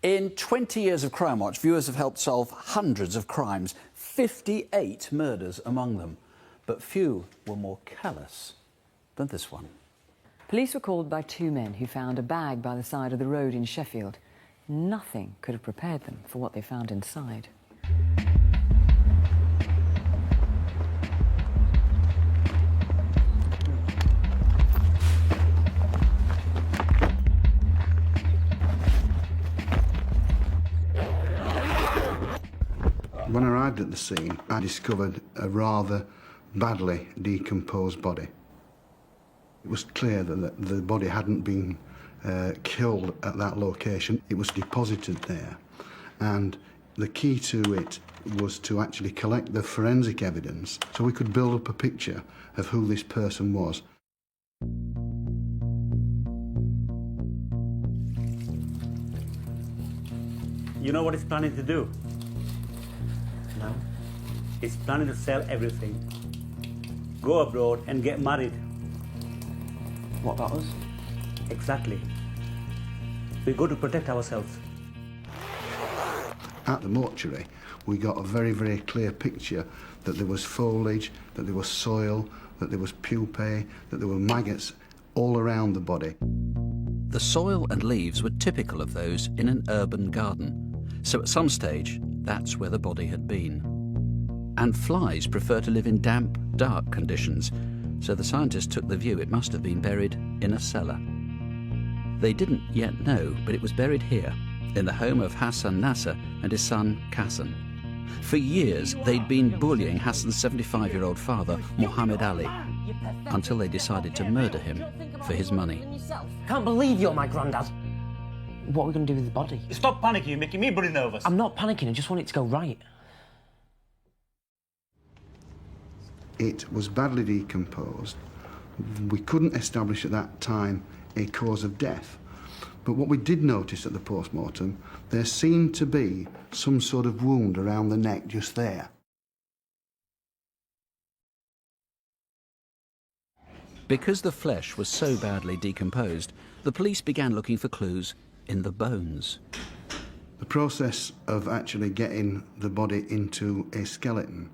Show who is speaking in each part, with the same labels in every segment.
Speaker 1: In 20 years of Crimewatch, viewers have helped solve hundreds of crimes, 58 murders among them. But few were more callous than this one.
Speaker 2: Police were called by two men who found a bag by the side of the road in Sheffield. Nothing could have prepared them for what they found inside.
Speaker 3: When I arrived at the scene, I discovered a rather badly decomposed body. It was clear that the body hadn't been killed at that location. It was deposited there, and the key to it was to actually collect the forensic evidence so we could build up a picture of who this person was.
Speaker 4: You know what he's planning to do? No. He's planning to sell everything. Go abroad and get married.
Speaker 5: What about us?
Speaker 4: Exactly. We go to protect ourselves.
Speaker 3: At the mortuary, we got a very, very clear picture that there was foliage, that there was soil, that there was pupae, that there were maggots all around the body.
Speaker 1: The soil and leaves were typical of those in an urban garden. So at some stage, that's where the body had been. And flies prefer to live in damp, dark conditions, so the scientists took the view it must have been buried in a cellar. They didn't yet know, but it was buried here, in the home of Hassan Nasser and his son, Kassan. For years, they'd been bullying Hassan's 75-year-old father, Muhammad Ali, until they decided to murder him for his money.
Speaker 5: Can't believe you're my granddad. What are we going to do with the body?
Speaker 4: Stop panicking, you're making me bloody nervous.
Speaker 5: I'm not panicking, I just want it to go right.
Speaker 3: It was badly decomposed. We couldn't establish at that time a cause of death. But what we did notice at the post-mortem, there seemed to be some sort of wound around the neck just there.
Speaker 1: Because the flesh was so badly decomposed, the police began looking for clues in the bones.
Speaker 3: The process of actually getting the body into a skeleton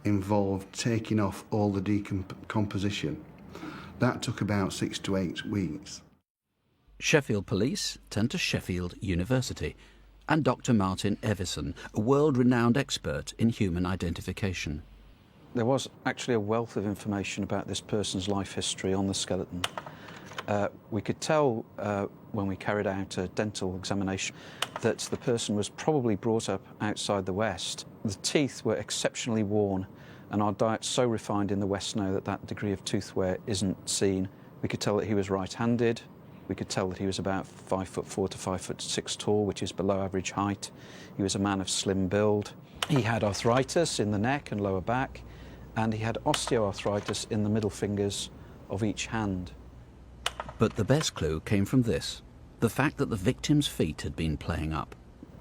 Speaker 3: involved taking off all the decomposition. That took about 6 to 8 weeks.
Speaker 1: Sheffield police turned to Sheffield University and Dr. Martin Evison, a world-renowned expert in human identification.
Speaker 6: There was actually a wealth of information about this person's life history on the skeleton. We could tell when we carried out a dental examination that the person was probably brought up outside the West. The teeth were exceptionally worn, and our diet's so refined in the West now that that degree of tooth wear isn't seen. We could tell that he was right-handed. We could tell that he was about 5'4" to 5'6" tall, which is below average height. He was a man of slim build. He had arthritis in the neck and lower back, and he had osteoarthritis in the middle fingers of each hand.
Speaker 1: But the best clue came from this, the fact that the victim's feet had been playing up.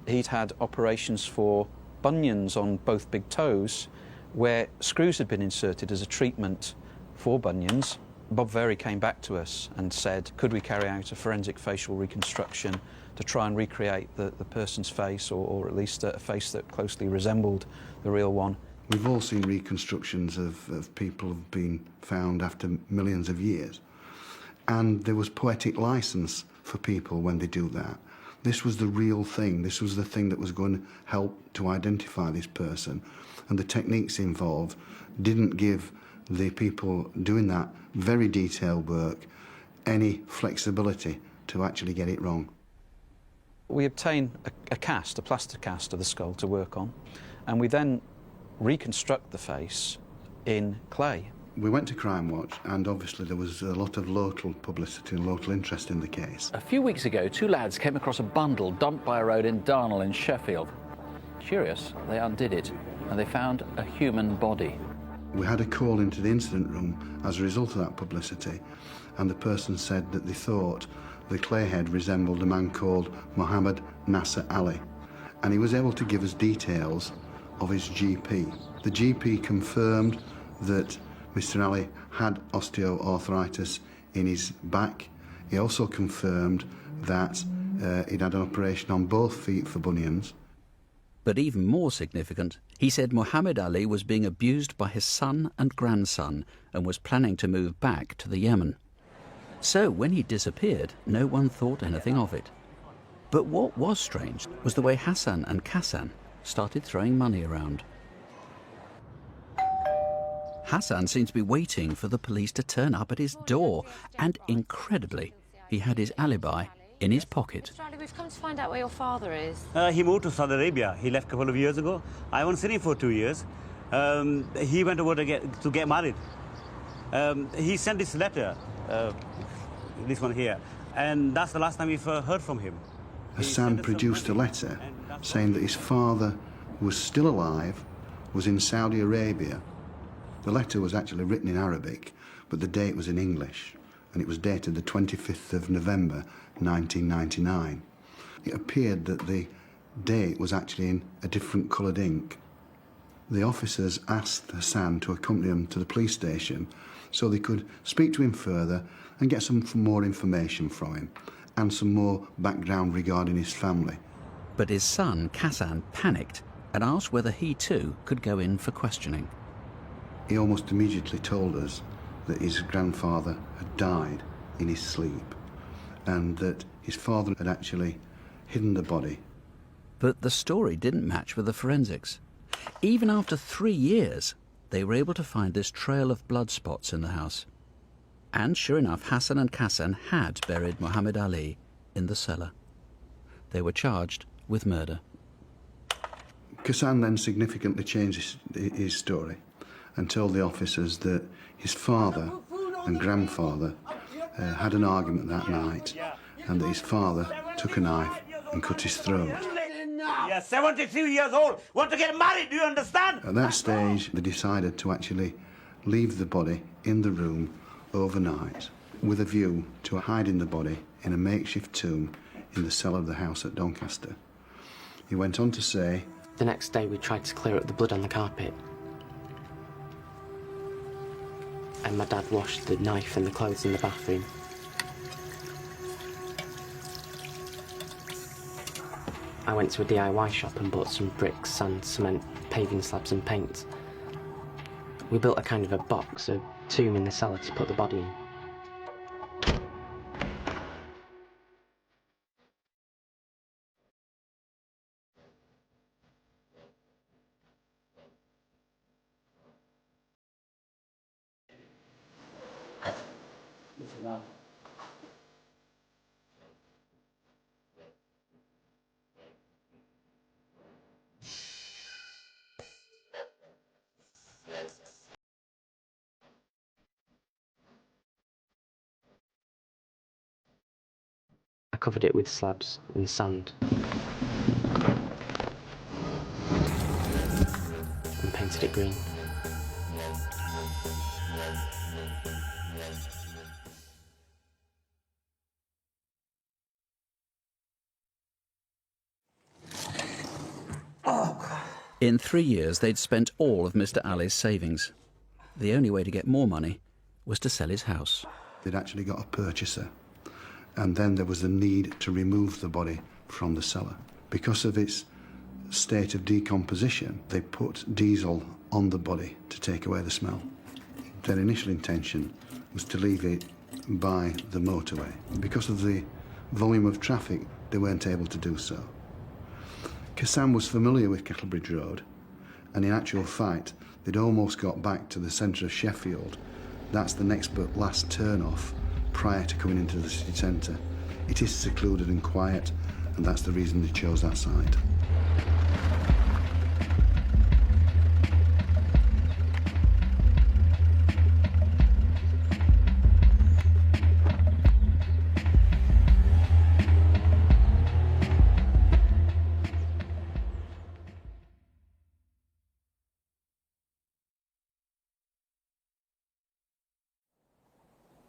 Speaker 6: He'd had operations for bunions on both big toes, where screws had been inserted as a treatment for bunions. Bob Very came back to us and said, could we carry out a forensic facial reconstruction to try and recreate the person's face, or at least a face that closely resembled the real one.
Speaker 3: We've all seen reconstructions of people who've been found after millions of years. And there was poetic license for people when they do that. This was the real thing. This was the thing that was going to help to identify this person. And the techniques involved didn't give the people doing that very detailed work any flexibility to actually get it wrong.
Speaker 6: We obtain a cast, a plaster cast of the skull to work on, and we then reconstruct the face in clay.
Speaker 3: We went to Crimewatch, and obviously there was a lot of local publicity and local interest in the case.
Speaker 1: A few weeks ago, two lads came across a bundle dumped by a road in Darnall in Sheffield. Curious, they undid it, and they found a human body.
Speaker 3: We had a call into the incident room as a result of that publicity, and the person said that they thought the clay head resembled a man called Muhammad Nasser Ali, and he was able to give us details of his GP. The GP confirmed that Mr. Ali had osteoarthritis in his back. He also confirmed that He'd had an operation on both feet for bunions.
Speaker 1: But even more significant, he said Muhammad Ali was being abused by his son and grandson and was planning to move back to the Yemen. So when he disappeared, no one thought anything of it. But what was strange was the way Hassan and Kassan started throwing money around. Hassan seemed to be waiting for the police to turn up at his door, and incredibly, he had his alibi in his pocket.
Speaker 7: Charlie, we've come to find out where your father is.
Speaker 4: He moved to Saudi Arabia. He left a couple of years ago. I haven't seen him for 2 years. He went over to get married. He sent this letter, this one here, and that's the last time we've heard from him.
Speaker 3: Hassan produced a letter saying that his father was still alive, was in Saudi Arabia. The letter was actually written in Arabic, but the date was in English, and it was dated the 25th of November 1999. It appeared that the date was actually in a different coloured ink. The officers asked Hassan to accompany them to the police station so they could speak to him further and get some more information from him and some more background regarding his family.
Speaker 1: But his son, Kassan, panicked and asked whether he too could go in for questioning.
Speaker 3: He almost immediately told us that his grandfather had died in his sleep and that his father had actually hidden the body.
Speaker 1: But the story didn't match with the forensics. Even after 3 years, they were able to find this trail of blood spots in the house. And sure enough, Hassan and Kassan had buried Muhammad Ali in the cellar. They were charged with murder.
Speaker 3: Kassan then significantly changed his story and told the officers that his father and grandfather had an argument that night and that his father took a knife and cut his throat.
Speaker 4: Yeah, 73 years old, want to get married, do you understand?
Speaker 3: At that stage, they decided to actually leave the body in the room overnight with a view to hiding the body in a makeshift tomb in the cellar of the house at Doncaster. He went on to say,
Speaker 5: The next day we tried to clear up the blood on the carpet. And my dad washed the knife and the clothes in the bathroom. I went to a DIY shop and bought some bricks, sand, cement, paving slabs and paint. We built a kind of a box, a tomb in the cellar to put the body in. I covered it with slabs and sand and painted it green.
Speaker 1: In 3 years, they'd spent all of Mr. Ali's savings. The only way to get more money was to sell his house.
Speaker 3: they'd actually got a purchaser. And then there was a need to remove the body from the cellar. Because of its state of decomposition, they put diesel on the body to take away the smell. Their initial intention was to leave it by the motorway. Because of the volume of traffic, they weren't able to do so. Kassan was familiar with Kettlebridge Road, and in actual fact, they'd almost got back to the centre of Sheffield. That's the next but last turn-off prior to coming into the city centre. It is secluded and quiet, and that's the reason they chose that site.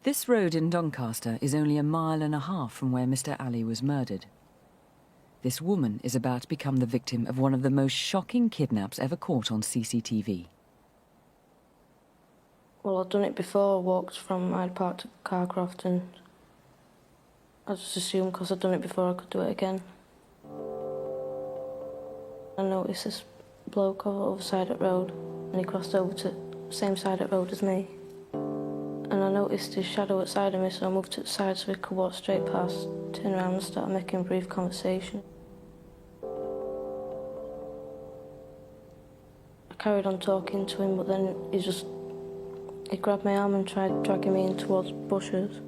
Speaker 2: This road in Doncaster is only 1.5 miles from where Mr. Ali was murdered. This woman is about to become the victim of one of the most shocking kidnaps ever caught on CCTV.
Speaker 8: Well, I'd done it before. I walked from Hyde Park to Carcroft and I just assumed because I'd done it before I could do it again. I noticed this bloke on the other side of the road, and he crossed over to the same side of the road as me. And I noticed his shadow outside of me, so I moved to the side so he could walk straight past, turn around and start making brief conversation. I carried on talking to him, but then he grabbed my arm and tried dragging me in towards bushes.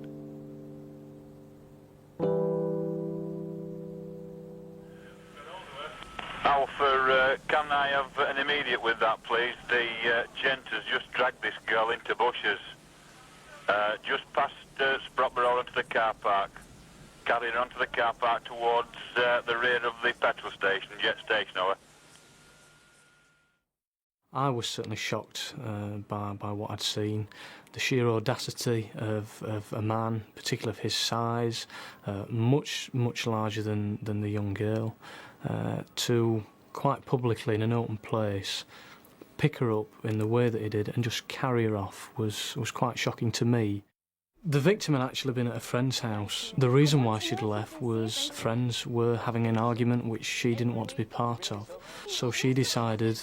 Speaker 9: Alpha, can I have an immediate with that, please? The gent has just dragged this girl into bushes. Just past Sprotborough onto the car park. Carried her onto the car park towards the rear of the petrol station, jet station, over.
Speaker 10: I was certainly shocked by what I'd seen. The sheer audacity of a man, particularly of his size, much larger than the young girl, to quite publicly in an open place pick her up in the way that he did and just carry her off was quite shocking to me. The victim had actually been at a friend's house. The reason why she'd left was friends were having an argument which she didn't want to be part of. So she decided,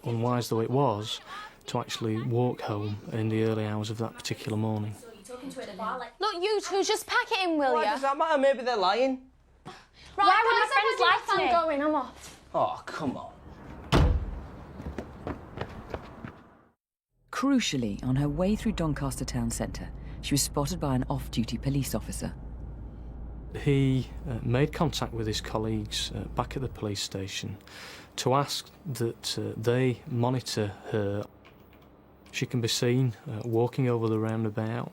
Speaker 10: unwise though it was, to actually walk home in the early hours of that particular morning.
Speaker 7: Look, you two, just pack it in, will
Speaker 11: Why
Speaker 7: you?
Speaker 11: does that matter? Maybe they're lying.
Speaker 7: Right, why would my friends lie to me? I'm going, I'm off.
Speaker 11: Oh, come on.
Speaker 2: Crucially, on her way through Doncaster town centre, she was spotted by an off-duty police officer.
Speaker 10: He made contact with his colleagues back at the police station to ask that they monitor her. She can be seen walking over the roundabout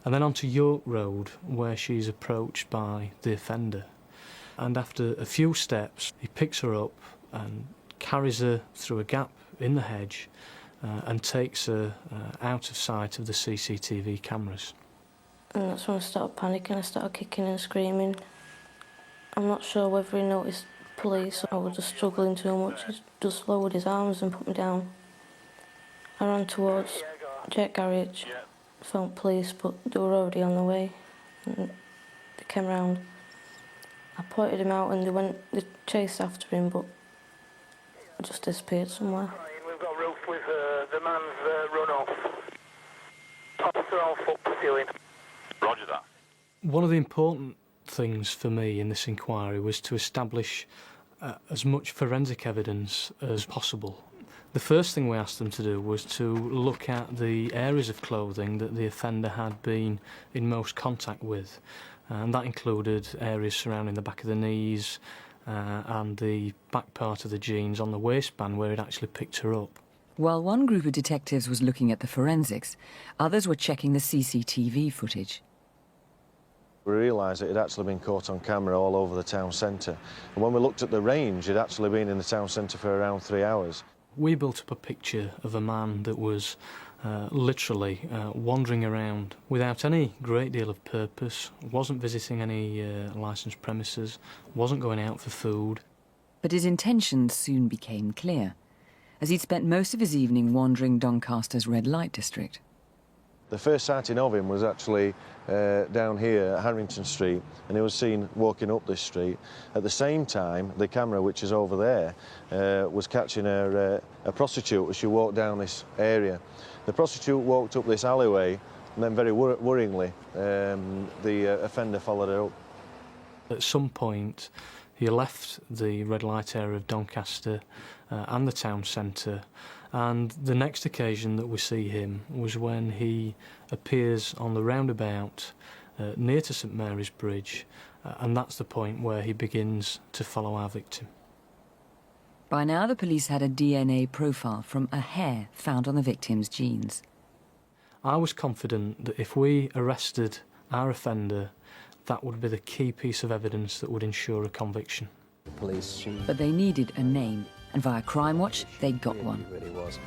Speaker 10: and then onto York Road, where she's approached by the offender. And after a few steps, he picks her up and carries her through a gap in the hedge and takes her out of sight of the CCTV cameras.
Speaker 8: And that's when I started panicking. I started kicking and screaming. I'm not sure whether he noticed police or I was just struggling too much. He just lowered his arms and put me down. I ran towards Jet Garage, phoned police, but they were already on the way. And they came round. I pointed him out and they chased after him, but I just disappeared somewhere.
Speaker 9: We've got roof with the man's run off. Officer on foot pursuing. Roger that.
Speaker 10: One of the important things for me in this inquiry was to establish as much forensic evidence as possible. The first thing we asked them to do was to look at the areas of clothing that the offender had been in most contact with, and that included areas surrounding the back of the knees and the back part of the jeans on the waistband where he'd actually picked her up.
Speaker 2: While one group of detectives was looking at the forensics, others were checking the CCTV footage.
Speaker 12: We realised that it had actually been caught on camera all over the town centre. And when we looked at the range, it had actually been in the town centre for around 3 hours.
Speaker 10: We built up a picture of a man that was literally wandering around without any great deal of purpose, wasn't visiting any licensed premises, wasn't going out for food.
Speaker 2: But his intentions soon became clear, as he'd spent most of his evening wandering Doncaster's red light district.
Speaker 12: The first sighting of him was actually down here at Harrington Street, and he was seen walking up this street. At the same time, the camera, which is over there, was catching a prostitute as she walked down this area. The prostitute walked up this alleyway, and then very worryingly, the offender followed her up.
Speaker 10: At some point, he left the red light area of Doncaster and the town centre, and the next occasion that we see him was when he appears on the roundabout near to St Mary's Bridge, and that's the point where he begins to follow our victim.
Speaker 2: By now, the police had a DNA profile from a hair found on the victim's jeans.
Speaker 10: I was confident that if we arrested our offender, that would be the key piece of evidence that would ensure a conviction.
Speaker 11: Police.
Speaker 2: But they needed a name, and via Crimewatch, they got one.
Speaker 11: Really was.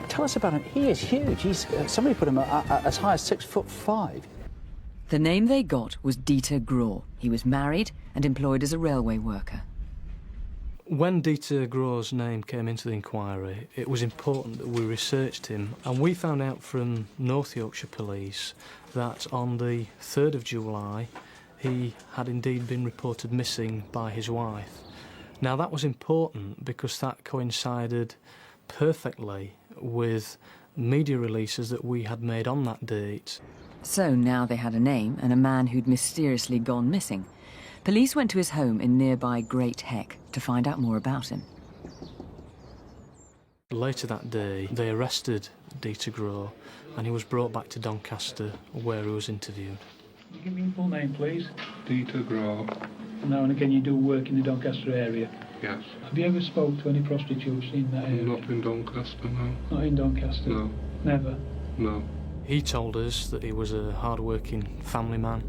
Speaker 11: Tell us about him. He is huge. Somebody put him as high as 6'5".
Speaker 2: The name they got was Dieter Grohr. He was married and employed as a railway worker.
Speaker 10: When Dieter Grohr's name came into the inquiry, it was important that we researched him, and we found out from North Yorkshire Police that on the 3rd of July he had indeed been reported missing by his wife. Now that was important because that coincided perfectly with media releases that we had made on that date.
Speaker 2: So now they had a name and a man who'd mysteriously gone missing. Police went to his home in nearby Great Heck to find out more about him.
Speaker 10: Later that day, they arrested Dieter Groh and he was brought back to Doncaster where he was interviewed.
Speaker 13: Give me your full name, please. Dieter Groh. Now and again you do work in the Doncaster area?
Speaker 14: Yes.
Speaker 13: Have you ever spoke to any prostitutes in that area?
Speaker 14: Not in Doncaster, no.
Speaker 13: Not in Doncaster?
Speaker 14: No.
Speaker 13: Never?
Speaker 14: No.
Speaker 10: He told us that he was a hard-working family man.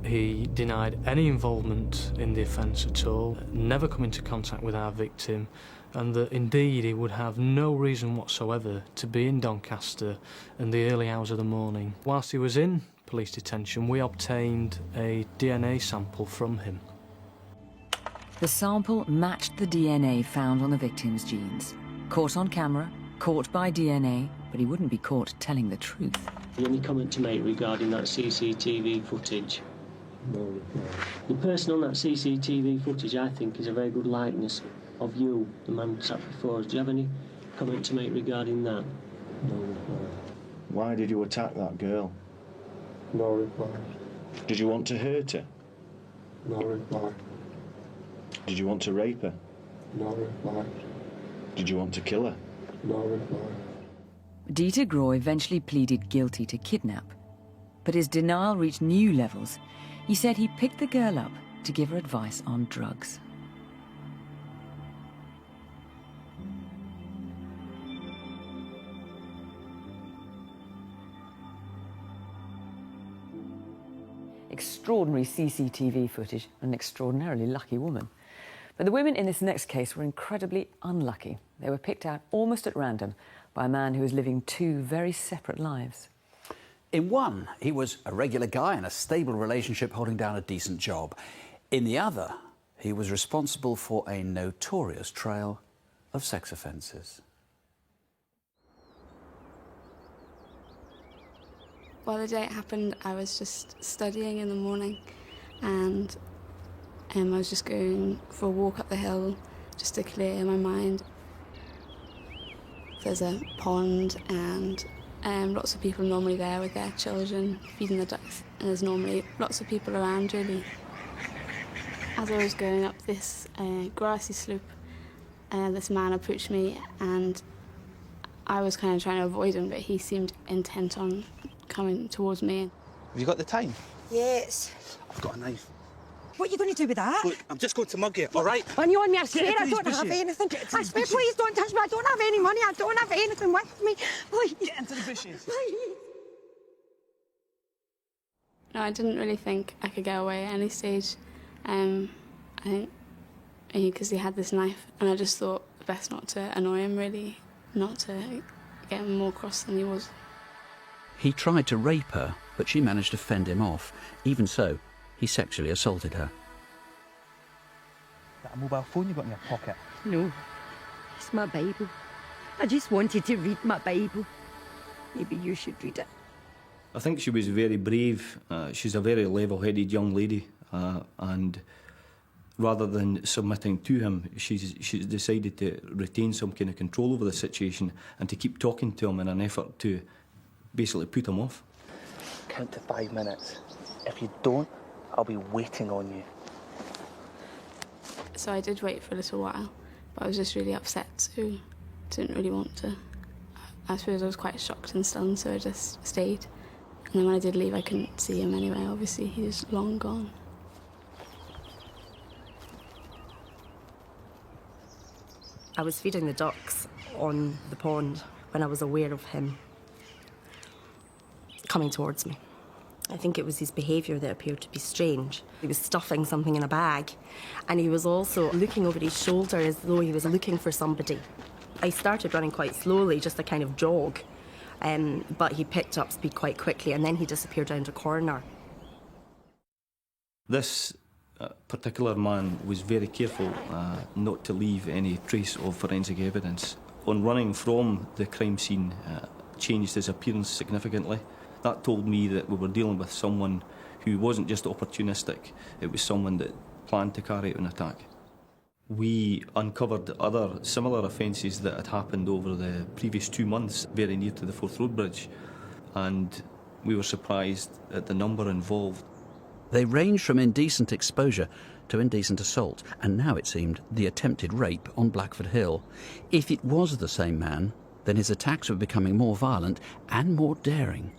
Speaker 10: He denied any involvement in the offence at all, never come into contact with our victim, and that indeed he would have no reason whatsoever to be in Doncaster in the early hours of the morning. Whilst he was in police detention, we obtained a DNA sample from him.
Speaker 2: The sample matched the DNA found on the victim's jeans. Caught on camera, caught by DNA, but he wouldn't be caught telling the truth.
Speaker 15: Any comment to make regarding that CCTV footage? No. The person on that CCTV footage, I think, is a very good likeness of you, the man sat before us. Do you have any comment to make regarding that? No.
Speaker 12: Why did you attack that girl?
Speaker 15: No reply.
Speaker 12: Did you want to hurt her?
Speaker 15: No reply.
Speaker 12: Did you want to rape her?
Speaker 15: No reply.
Speaker 12: Did you want to kill her?
Speaker 15: No reply.
Speaker 2: Dieter Groh eventually pleaded guilty to kidnap, but his denial reached new levels. He said he picked the girl up to give her advice on drugs. Extraordinary CCTV footage, an extraordinarily lucky woman. But the women in this next case were incredibly unlucky. They were picked out almost at random by a man who was living two very separate lives.
Speaker 1: In one, he was a regular guy in a stable relationship holding down a decent job. In the other, he was responsible for a notorious trail of sex offences.
Speaker 16: Well, the day it happened, I was just studying in the morning and I was just going for a walk up the hill just to clear my mind. There's a pond and lots of people normally there with their children feeding the ducks, and there's normally lots of people around, really. As I was going up this grassy slope, this man approached me and I was kind of trying to avoid him, but he seemed intent on coming towards me.
Speaker 11: Have you got the time?
Speaker 17: Yes.
Speaker 11: I've got a knife.
Speaker 17: What are you going to do with that?
Speaker 11: Look, I'm just going to mug you, all right?
Speaker 17: On you on me, I swear
Speaker 11: Get
Speaker 17: I
Speaker 11: into
Speaker 17: don't
Speaker 11: these
Speaker 17: have
Speaker 11: bushes.
Speaker 17: anything. I swear, please don't touch me. I don't have any money. I don't have anything with me. Please.
Speaker 11: Get into the bushes.
Speaker 17: Please.
Speaker 16: No, I didn't really think I could get away at any stage. I think because he had this knife, and I just thought best not to annoy him, really, not to get him more cross than he was.
Speaker 1: He tried to rape her, but she managed to fend him off. Even so, he sexually assaulted her.
Speaker 11: That a mobile phone you got in your pocket?
Speaker 17: No, it's my Bible. I just wanted to read my Bible. Maybe you should read it.
Speaker 18: I think she was very brave. She's a very level-headed young lady, and rather than submitting to him, she's decided to retain some kind of control over the situation and to keep talking to him in an effort to basically put him off.
Speaker 11: Count to 5 minutes. If you don't, I'll be waiting on you.
Speaker 16: So I did wait for a little while, but I was just really upset, so didn't really want to. I suppose I was quite shocked and stunned, so I just stayed. And then when I did leave, I couldn't see him anyway. Obviously, he was long gone.
Speaker 19: I was feeding the ducks on the pond when I was aware of him coming towards me. I think it was his behaviour that appeared to be strange. He was stuffing something in a bag, and he was also looking over his shoulder as though he was looking for somebody. I started running quite slowly, just a kind of jog, but he picked up speed quite quickly, and then he disappeared round a corner.
Speaker 18: This particular man was very careful not to leave any trace of forensic evidence. On running from the crime scene, changed his appearance significantly. That told me that we were dealing with someone who wasn't just opportunistic, it was someone that planned to carry out an attack. We uncovered other similar offences that had happened over the previous 2 months very near to the Forth Road Bridge, and we were surprised at the number involved.
Speaker 1: They ranged from indecent exposure to indecent assault, and now it seemed the attempted rape on Blackford Hill. If it was the same man, then his attacks were becoming more violent and more daring.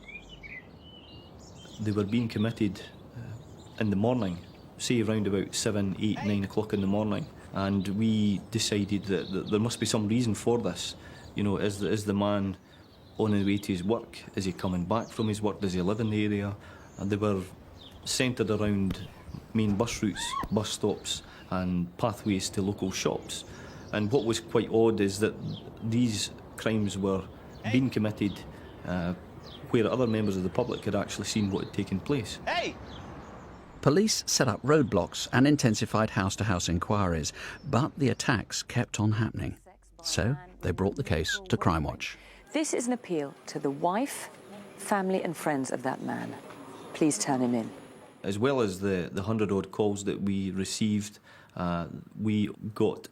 Speaker 18: They were being committed in the morning, say around about 7, 8, 9 o'clock in the morning, and we decided that there must be some reason for this. You know, is the man on his way to his work? Is he coming back from his work? Does he live in the area? And they were centred around main bus routes, bus stops and pathways to local shops. And what was quite odd is that these crimes were being committed where other members of the public had actually seen what had taken place.
Speaker 1: Hey! Police set up roadblocks and intensified house-to-house inquiries, but the attacks kept on happening. So they brought the case to Crimewatch.
Speaker 2: This is an appeal to the wife, family and friends of that man. Please turn him in.
Speaker 18: As well as the 100-odd calls that we received, we got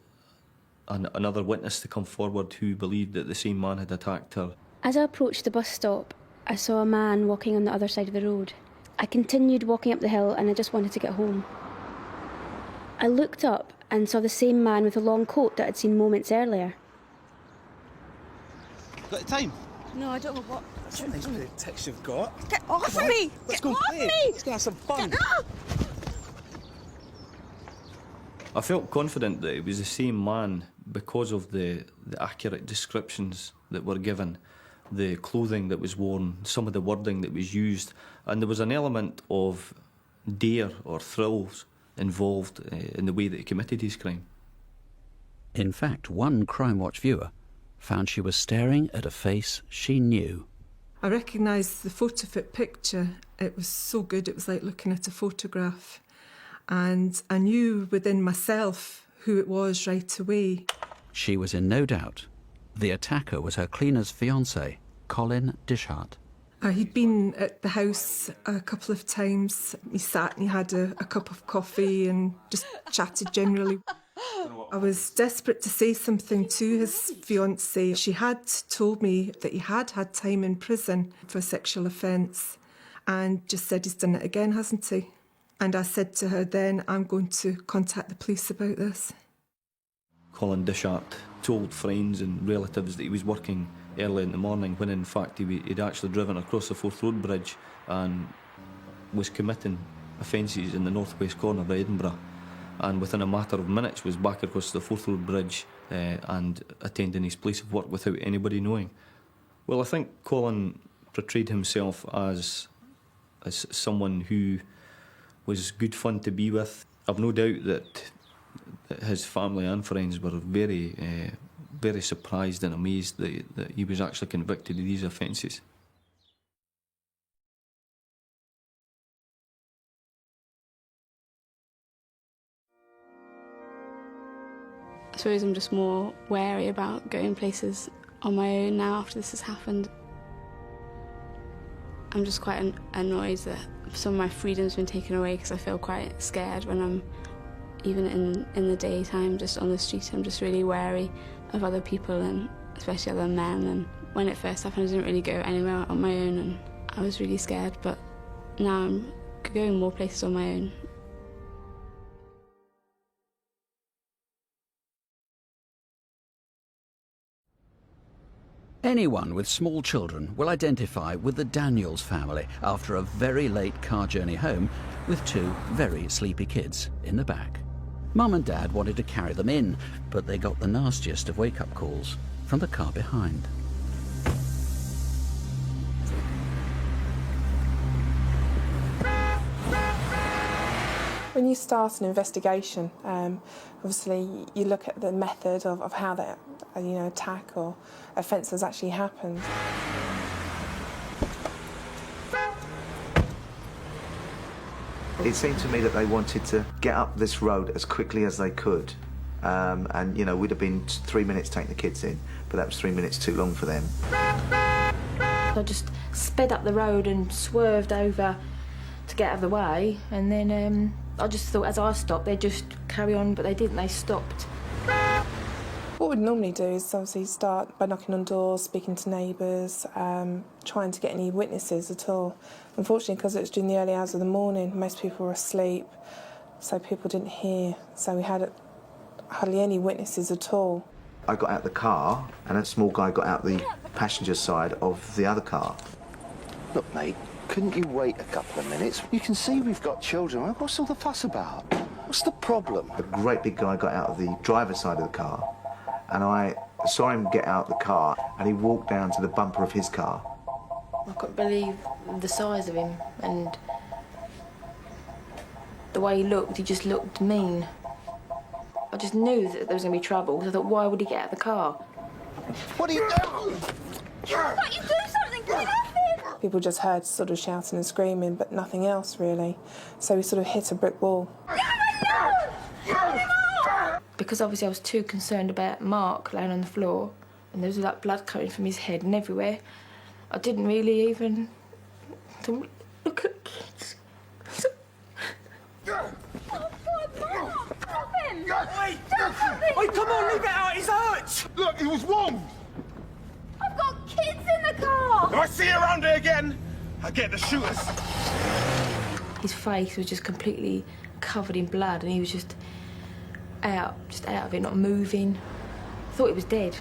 Speaker 18: another witness to come forward who believed that the same man had attacked her.
Speaker 14: As I approached the bus stop, I saw a man walking on the other side of the road. I continued walking up the hill and I just wanted to get home. I looked up and saw the same man with a long coat that I'd seen moments earlier.
Speaker 20: Got the time?
Speaker 14: No, I don't know what.
Speaker 20: That's a nice bit of text you've got.
Speaker 14: Get off of me!
Speaker 20: Let's
Speaker 14: Get
Speaker 20: go and
Speaker 14: off
Speaker 20: play.
Speaker 14: me!
Speaker 20: Let's go have some fun.
Speaker 18: I felt confident that it was the same man because of the accurate descriptions that were given, the clothing that was worn, some of the wording that was used, and there was an element of dare or thrills involved in the way that he committed his crime.
Speaker 1: In fact, one Crimewatch viewer found she was staring at a face she knew.
Speaker 21: I recognised the photo fit picture. It was so good, it was like looking at a photograph. And I knew within myself who it was right away.
Speaker 1: She was in no doubt. The attacker was her cleaner's fiancé, Colin Dishart.
Speaker 21: He'd been at the house a couple of times. He sat and he had a cup of coffee and just chatted generally. I was desperate to say something to his fiancée. She had told me that he had had time in prison for a sexual offence and just said he's done it again, hasn't he? And I said to her then, I'm going to contact the police about this.
Speaker 18: Colin Dishart told friends and relatives that he was working early in the morning when in fact he'd actually driven across the Forth Road Bridge and was committing offences in the northwest corner of Edinburgh, and within a matter of minutes was back across the Forth Road Bridge and attending his place of work without anybody knowing. Well, I think Colin portrayed himself as someone who was good fun to be with. I've no doubt that his family and friends were very, very surprised and amazed that he was actually convicted of these offences.
Speaker 16: I suppose I'm just more wary about going places on my own now after this has happened. I'm just quite annoyed that some of my freedom's been taken away because I feel quite scared when I'm, even in the daytime, just on the street. I'm just really wary of other people and especially other men. And when it first happened, I didn't really go anywhere on my own and I was really scared, but now I'm going more places on my own.
Speaker 1: Anyone with small children will identify with the Daniels family after a very late car journey home with two very sleepy kids in the back. Mum and Dad wanted to carry them in, but they got the nastiest of wake-up calls from the car behind.
Speaker 22: When you start an investigation, obviously you look at the method of how that attack or offence has actually happened.
Speaker 23: It seemed to me that they wanted to get up this road as quickly as they could. And, we'd have been 3 minutes taking the kids in, but that was 3 minutes too long for them.
Speaker 8: I just sped up the road and swerved over to get out of the way, and then I just thought as I stopped they'd just carry on, but they didn't, they stopped.
Speaker 22: What we'd normally do is obviously start by knocking on doors, speaking to neighbours, trying to get any witnesses at all. Unfortunately, because it was during the early hours of the morning, most people were asleep, so people didn't hear, so we had hardly any witnesses at all.
Speaker 23: I got out the car and a small guy got out the passenger side of the other car.
Speaker 11: Look, mate, couldn't you wait a couple of minutes? You can see we've got children. What's all the fuss about? What's the problem?
Speaker 23: A great big guy got out of the driver's side of the car, and I saw him get out the car, and he walked down to the bumper of his car.
Speaker 8: I couldn't believe the size of him, and the way he looked, he just looked mean. I just knew that there was going to be trouble, so I thought, why would he get out of the car?
Speaker 11: What are you doing?
Speaker 7: Can't you do something? Get off him!
Speaker 22: People just heard sort of shouting and screaming, but nothing else really. So we sort of hit a brick wall.
Speaker 8: Because obviously I was too concerned about Mark laying on the floor, and there was that blood coming from his head and everywhere, I didn't really even look at kids.
Speaker 20: Wait, come on, leave it out, he's hurt! Look, he was warmed!
Speaker 7: I've got kids in the car!
Speaker 20: If I see you around here again, I'll get the shooters.
Speaker 8: His face was just completely covered in blood, and he was just out of it, not moving. I thought he was dead.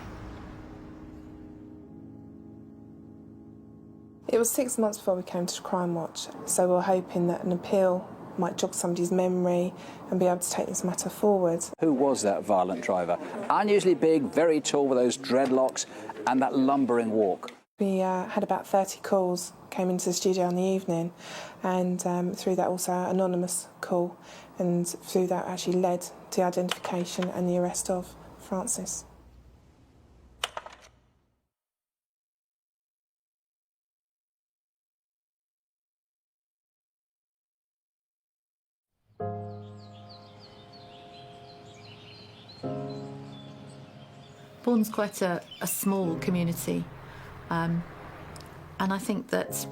Speaker 22: It was 6 months before we came to Crimewatch, so we were hoping that an appeal might jog somebody's memory and be able to take this matter forward.
Speaker 11: Who was that violent driver? Unusually big, very tall with those dreadlocks and that lumbering walk.
Speaker 22: We had about 30 calls, came into the studio in the evening, and through that also an anonymous call, and through that actually led to the identification and the arrest of Francis.
Speaker 4: Bourne's quite a small community, and I think that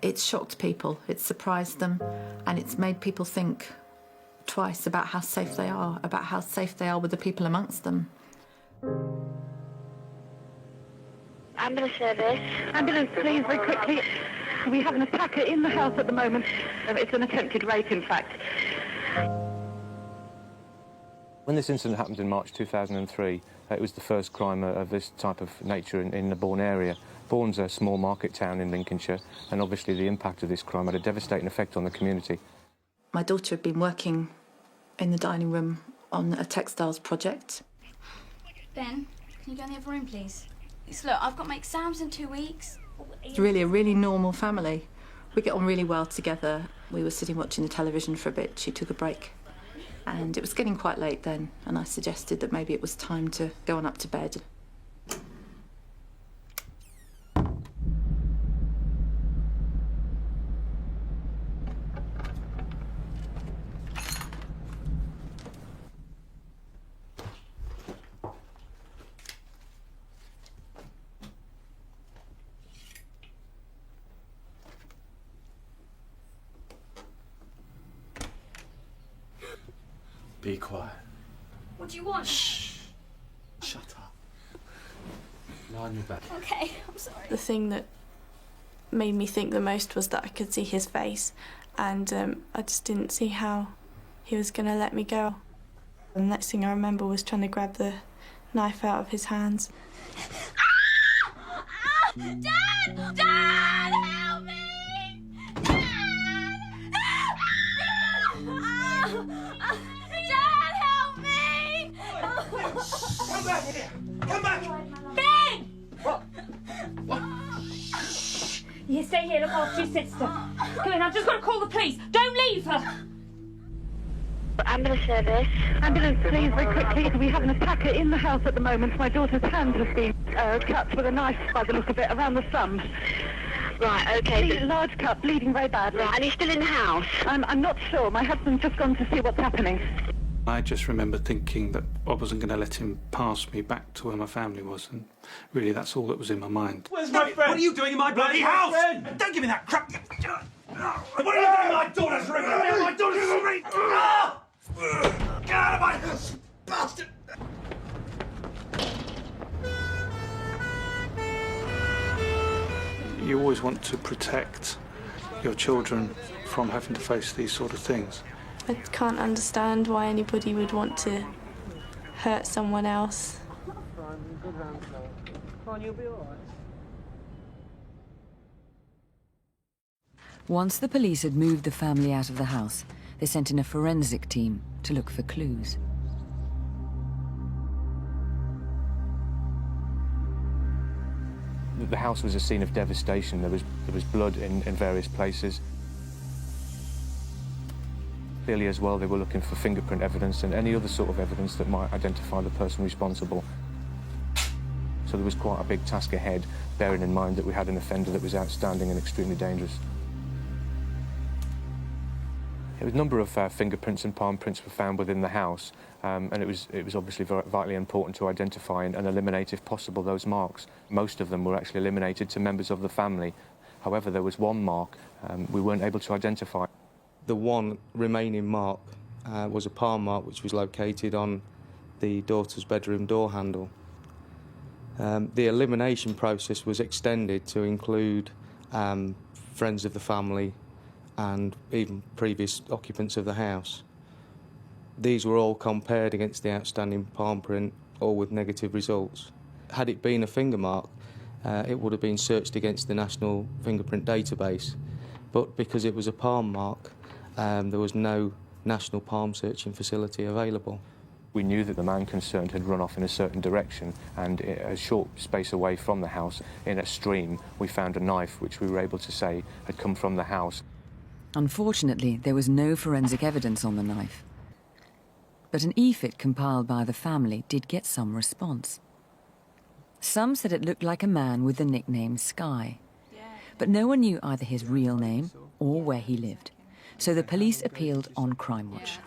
Speaker 4: it's shocked people, it's surprised them, and it's made people think twice about how safe they are with the people amongst them.
Speaker 5: Ambulance service.
Speaker 6: Ambulance, please, very quickly. We have an attacker in the house at the moment. It's an attempted rape, in fact.
Speaker 24: When this incident happened in March 2003, it was the first crime of this type of nature in the Bourne area. Bourne's a small market town in Lincolnshire, and obviously the impact of this crime had a devastating effect on the community.
Speaker 4: My daughter had been working in the dining room on a textiles project.
Speaker 16: Ben, can you go in the other room, please? Look, I've got my exams in 2 weeks.
Speaker 4: It's really a really normal family. We get on really well together. We were sitting watching the television for a bit. She took a break. And it was getting quite late then, and I suggested that maybe it was time to go on up to bed.
Speaker 25: Be quiet.
Speaker 16: What do you want?
Speaker 25: Shh. Shut up. Lie on your back.
Speaker 16: Okay, I'm sorry. The thing that made me think the most was that I could see his face, and I just didn't see how he was going to let me go. The next thing I remember was trying to grab the knife out of his hands.
Speaker 7: Dad! Dad, help me! Dad! Dad, help me!
Speaker 20: Come back here! Come back!
Speaker 7: Ben!
Speaker 20: What?
Speaker 7: You stay here, look after your sister. Go in, I've just got to call the police. Don't leave her!
Speaker 5: Ambulance service.
Speaker 6: Ambulance, please, very quickly. We have an attacker in the house at the moment. My daughter's hand has been cut with a knife by the look of it around the thumb.
Speaker 5: Right, okay.
Speaker 6: Large cut, bleeding very badly.
Speaker 5: Right, and he's still in the house?
Speaker 6: I'm not sure. My husband's just gone to see what's happening.
Speaker 13: I just remember thinking that I wasn't going to let him pass me back to where my family was, and really that's all that was in my mind.
Speaker 20: Where's my friend? What are you doing in my bloody house? Don't give me that crap! What are you doing in my daughter's room? What are you doing in my daughter's room? Ah! Get out of my house, bastard!
Speaker 13: You always want to protect your children from having to face these sort of things.
Speaker 16: I can't understand why anybody would want to hurt someone else.
Speaker 2: Once the police had moved the family out of the house, they sent in a forensic team to look for clues.
Speaker 24: The house was a scene of devastation. There was blood in various places. Clearly as well, they were looking for fingerprint evidence and any other sort of evidence that might identify the person responsible. So there was quite a big task ahead, bearing in mind that we had an offender that was outstanding and extremely dangerous. A number of fingerprints and palm prints were found within the house, and it was obviously vitally important to identify and eliminate, if possible, those marks. Most of them were actually eliminated to members of the family. However, there was one mark we weren't able to identify.
Speaker 3: The one remaining mark was a palm mark which was located on the daughter's bedroom door handle. The elimination process was extended to include friends of the family and even previous occupants of the house. These were all compared against the outstanding palm print, all with negative results. Had it been a finger mark, it would have been searched against the National Fingerprint Database, but because it was a palm mark, there was no national palm searching facility available.
Speaker 24: We knew that the man concerned had run off in a certain direction, and a short space away from the house, in a stream, we found a knife which we were able to say had come from the house.
Speaker 2: Unfortunately, there was no forensic evidence on the knife. But an e-fit compiled by the family did get some response. Some said it looked like a man with the nickname Sky. But no one knew either his real name or where he lived. So the police appealed on Crimewatch.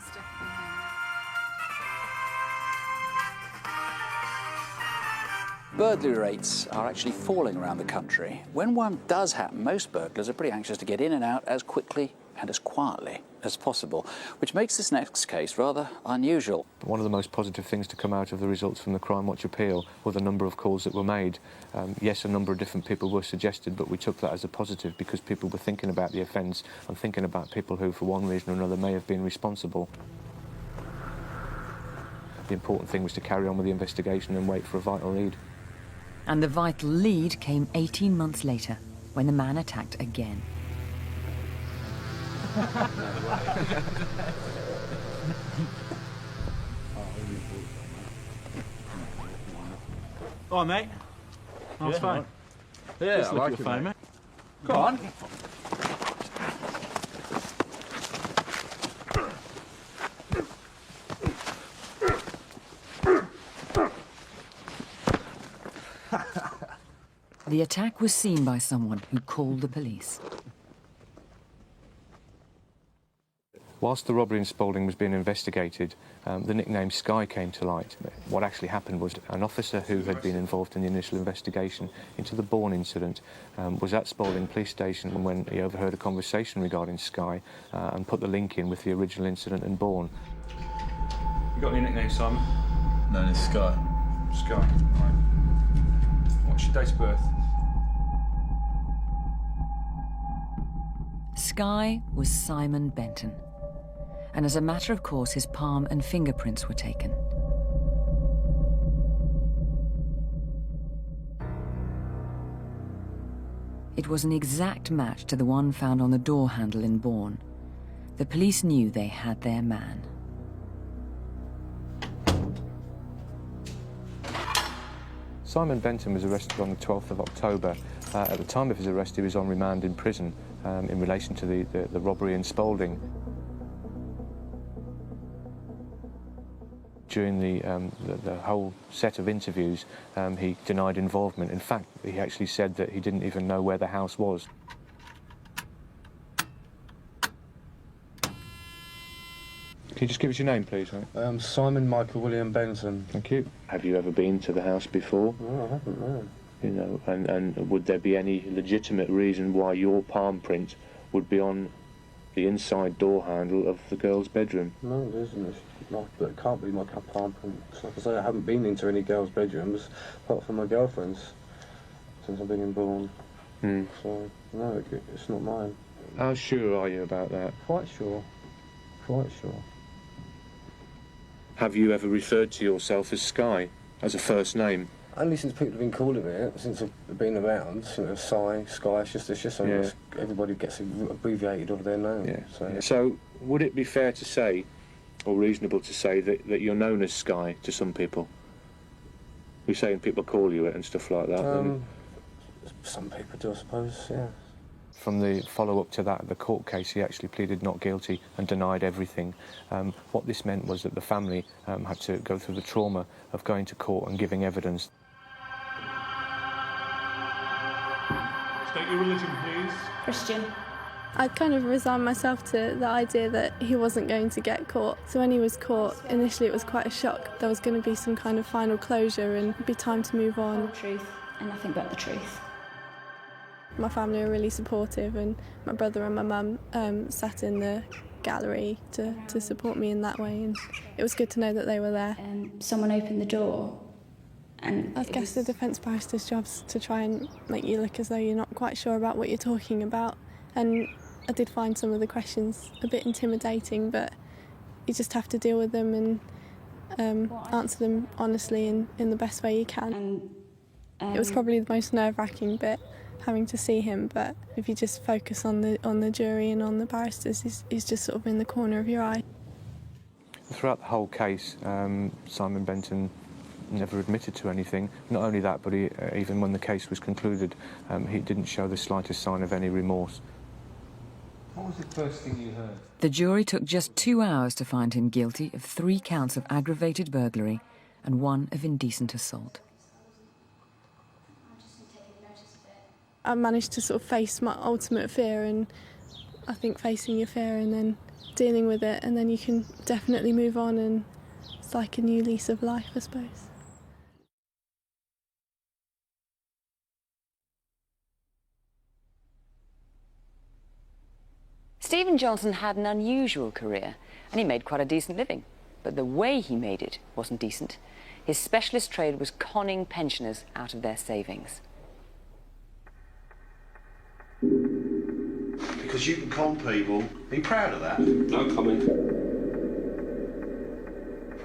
Speaker 1: Burglary rates are actually falling around the country. When one does happen, most burglars are pretty anxious to get in and out as quickly and as quietly as possible, which makes this next case rather unusual.
Speaker 24: One of the most positive things to come out of the results from the Crimewatch appeal were the number of calls that were made. Yes, a number of different people were suggested, but we took that as a positive because people were thinking about the offence and thinking about people who, for one reason or another, may have been responsible. The important thing was to carry on with the investigation and wait for a vital lead.
Speaker 2: And the vital lead came 18 months later, when the man attacked again.
Speaker 20: Oh, mate. That's fine.
Speaker 9: Yeah,
Speaker 20: just
Speaker 9: I
Speaker 20: look
Speaker 9: like
Speaker 20: your
Speaker 9: it,
Speaker 20: phone,
Speaker 9: mate.
Speaker 20: mate.
Speaker 9: Go on.
Speaker 2: The attack was seen by someone who called the police.
Speaker 24: Whilst the robbery in Spalding was being investigated, the nickname Sky came to light. What actually happened was an officer who had been involved in the initial investigation into the Bourne incident was at Spalding Police Station when he overheard a conversation regarding Sky and put the link in with the original incident in Bourne.
Speaker 9: You got any nickname, Simon?
Speaker 10: No, it's Sky.
Speaker 9: Sky. Right. What's your date of birth?
Speaker 2: Sky was Simon Benton. And as a matter of course, his palm and fingerprints were taken. It was an exact match to the one found on the door handle in Bourne. The police knew they had their man.
Speaker 24: Simon Benton was arrested on the 12th of October. At the time of his arrest, he was on remand in prison in relation to the robbery in Spalding. During the whole set of interviews, he denied involvement. In fact, he actually said that he didn't even know where the house was.
Speaker 9: Can you just give us your name, please, mate?
Speaker 3: Simon Michael William Benson.
Speaker 9: Thank you.
Speaker 24: Have you ever been to the house before?
Speaker 3: No, I haven't, no.
Speaker 24: You know, and would there be any legitimate reason why your palm print would be on the inside door handle of the girl's bedroom.
Speaker 10: No, it isn't. It can't be my apartment. Like I say, I haven't been into any girls' bedrooms apart from my girlfriend's since I've been born. So, no, it's not mine.
Speaker 24: How sure are you about that?
Speaker 10: Quite sure. Quite sure.
Speaker 24: Have you ever referred to yourself as Sky, as a first name?
Speaker 10: Only since people have been calling me it, since I've been around, Sky, it's just something everybody gets abbreviated of their name.
Speaker 24: Yeah. So, would it be fair to say, or reasonable to say, that you're known as Sky to some people? You're saying people call you it and stuff like that?
Speaker 10: Some people do, I suppose, yeah.
Speaker 24: From the follow-up to that, the court case, he actually pleaded not guilty and denied everything. What this meant was that the family had to go through the trauma of going to court and giving evidence.
Speaker 9: State your religion, please.
Speaker 12: Christian. I'd kind of resigned myself to the idea that he wasn't going to get caught. So when he was caught, initially it was quite a shock. There was going to be some kind of final closure and it'd be time to move on.
Speaker 7: The truth and nothing but the truth.
Speaker 12: My family were really supportive, and my brother and my mum sat in the gallery to support me in that way, and it was good to know that they were there.
Speaker 7: Someone opened the door, and
Speaker 12: I guess the defence barrister's job's to try and make you look as though you're not quite sure about what you're talking about, and I did find some of the questions a bit intimidating, but you just have to deal with them and answer them honestly and in the best way you can. It was probably the most nerve-wracking bit, having to see him, but if you just focus on the jury and on the barristers, he's just sort of in the corner of your eye.
Speaker 24: Throughout the whole case, Simon Benton never admitted to anything. Not only that, but even when the case was concluded, he didn't show the slightest sign of any remorse.
Speaker 9: What was the first thing you heard?
Speaker 2: The jury took just 2 hours to find him guilty of 3 counts of aggravated burglary and 1 of indecent assault.
Speaker 12: I managed to sort of face my ultimate fear, and I think facing your fear and then dealing with it, and then you can definitely move on, and it's like a new lease of life, I suppose.
Speaker 2: Stephen Johnson had an unusual career, and he made quite a decent living. But the way he made it wasn't decent. His specialist trade was conning pensioners out of their savings.
Speaker 11: Because you can con people. Are you proud of that?
Speaker 9: No comment.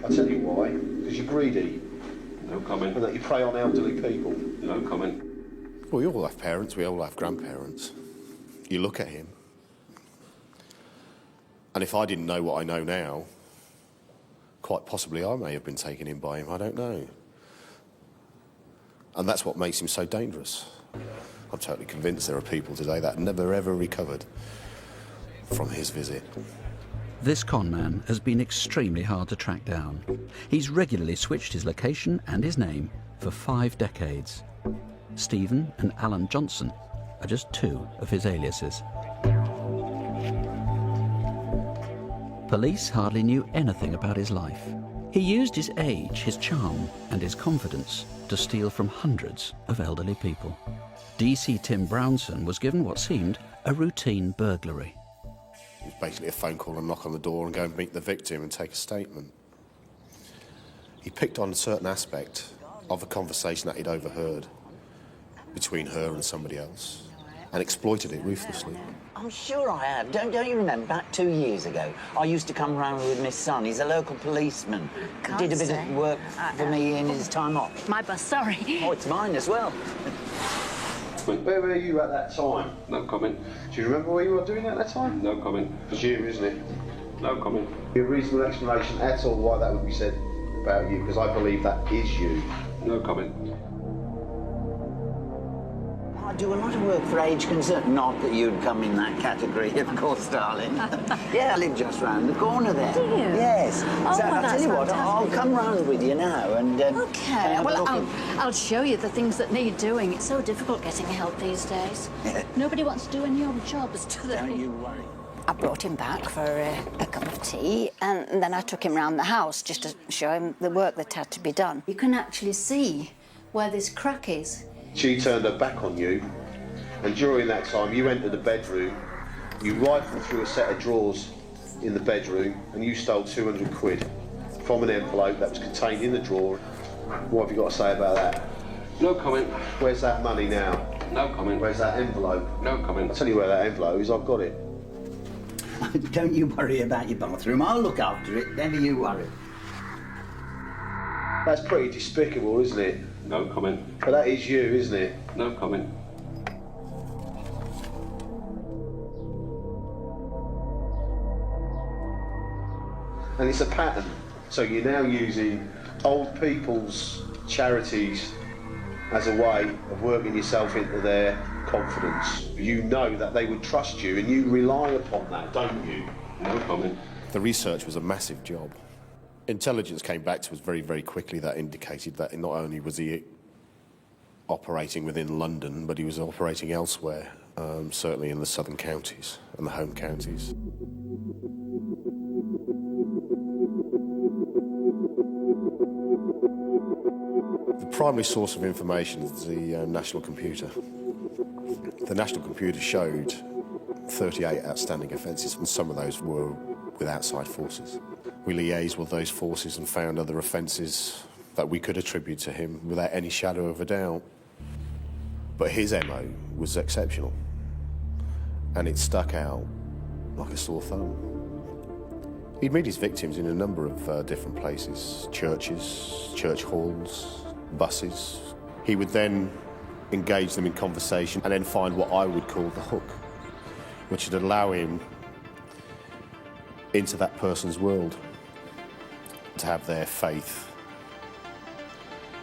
Speaker 11: I'll tell you why. Because you're greedy.
Speaker 9: No comment.
Speaker 11: And that you prey on elderly people.
Speaker 9: No comment.
Speaker 15: Well, we all have parents, we all have grandparents. You look at him, and if I didn't know what I know now, quite possibly I may have been taken in by him, I don't know. And that's what makes him so dangerous. I'm totally convinced there are people today that never ever recovered from his visit.
Speaker 1: This con man has been extremely hard to track down. He's regularly switched his location and his name for 5 decades. Stephen and Alan Johnson are just 2 of his aliases. Police hardly knew anything about his life. He used his age, his charm, and his confidence to steal from hundreds of elderly people. DC Tim Brownson was given what seemed a routine burglary.
Speaker 15: It was basically a phone call and knock on the door and go and meet the victim and take a statement. He picked on a certain aspect of a conversation that he'd overheard between her and somebody else and exploited it ruthlessly.
Speaker 17: I'm sure I have. Don't you remember, back 2 years ago, I used to come round with my son. He's a local policeman. Did a bit of work for me in his time off.
Speaker 7: My bus, sorry.
Speaker 17: Oh, it's mine as well.
Speaker 11: Where were you at that time?
Speaker 9: No comment.
Speaker 11: Do you remember what you were doing at that time?
Speaker 9: No comment.
Speaker 11: It's you, isn't it?
Speaker 9: No comment.
Speaker 11: A reasonable explanation at all why that would be said about you, because I believe that is you.
Speaker 9: No comment.
Speaker 17: I do a lot of work for Age Concern. Not that you'd come in that category, of course, darling. Yeah, I live just round the corner there.
Speaker 7: Do you?
Speaker 17: Yes.
Speaker 7: Oh,
Speaker 17: so
Speaker 7: well,
Speaker 17: I'll tell you what,
Speaker 7: fantastic.
Speaker 17: I'll come round with you now and...
Speaker 7: Okay, well, I'll show you the things that need doing. It's so difficult getting help these days. Nobody wants to do any odd jobs, do they?
Speaker 17: Don't you worry.
Speaker 7: I brought him back for a cup of tea, and then I took him round the house just to show him the work that had to be done. You can actually see where this crack is.
Speaker 11: She turned her back on you, and during that time you entered the bedroom
Speaker 15: You rifled through a set of drawers in the bedroom and you stole 200 quid from an envelope that was contained in the drawer. What have you got to say about that?
Speaker 14: No comment.
Speaker 15: Where's that money now?
Speaker 14: No comment.
Speaker 15: Where's that envelope?
Speaker 14: No comment.
Speaker 15: I'll tell you where that envelope is, I've got it.
Speaker 17: Don't you worry about your bathroom. I'll look after it. Never you worry.
Speaker 15: That's pretty despicable, isn't it?
Speaker 14: No comment.
Speaker 15: But that is you, isn't it?
Speaker 14: No comment.
Speaker 15: And it's a pattern. So you're now using old people's charities as a way of working yourself into their confidence. You know that they would trust you and you rely upon that, don't you?
Speaker 14: No comment.
Speaker 15: The research was a massive job. Intelligence came back to us very, very quickly that indicated that not only was he operating within London, but he was operating elsewhere, certainly in the southern counties and the home counties. The primary source of information is the national computer. The national computer showed 38 outstanding offences, and some of those were with outside forces. We liaised with those forces and found other offences that we could attribute to him without any shadow of a doubt. But his MO was exceptional, and it stuck out like a sore thumb. He'd meet his victims in a number of different places: churches, church halls, buses. He would then engage them in conversation and then find what I would call the hook, which would allow him into that person's world, to have their faith